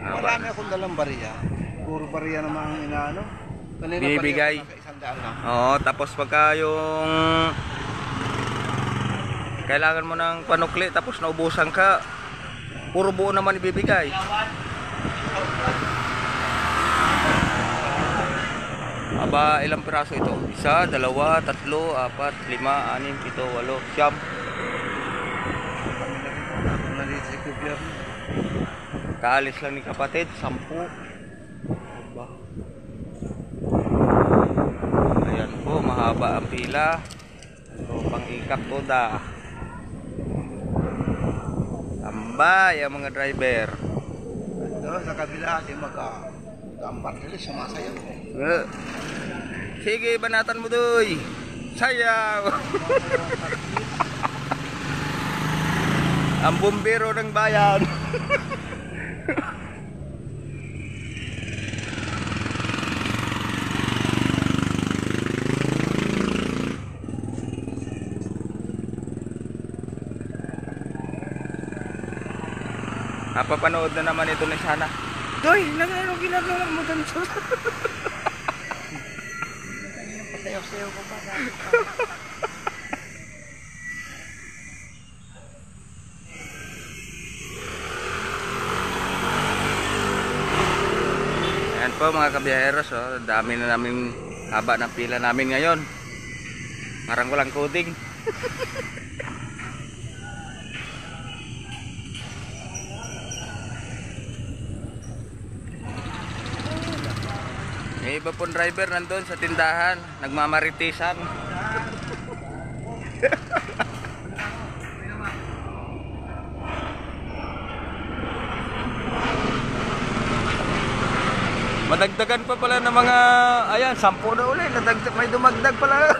Marami akong dalang bariya. Puro bariya naman ang inaano. Kanina bibigay. Bariya, 100 lang. Oo, tapos pagka yung kailangan mo ng panukli tapos naubusan ka, puro buo naman ibibigay. Aba, ilang piraso ito? 1, 2, 3, 4, 5, 6, 7, 8, 9, 10, 11, 12. Kaalis lang ni kapatid, 10. Aba. Ayan po, mahaba ang pila. So, pang-ikap po da. Tambay ang mga driver. Doon sa kabila, di mag-ampar nila, sumasayaw. Sige, banatan mo doy. Sayaw. Ang bumbero ng bayan. Napapanood na naman ito ni Sana. Doy, anong ginagawa mo dun? Pasayaw-sayaw ko pa. Ayan po mga kabiyaheros, oh. Dami na namin, haba ng pila namin ngayon. Parang walang coding. May iba pong driver nandun sa tindahan, nagmamaritisan. Madagdagan pa pala ng mga, ayan, 10 na ulit, may dumagdag pala.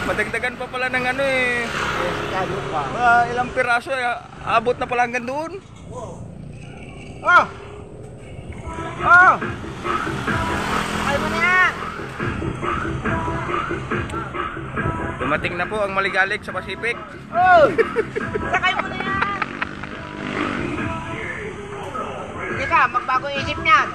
Madagdagan pa pala ng ano eh. Ilang piraso, abot na pala hanggang doon. Oh! Oh! Ay mo na yan! Dumating na po ang Maligalig sa Pacific. Oh! Sakay mo na yan! Hindi ka, magbago isip niyan.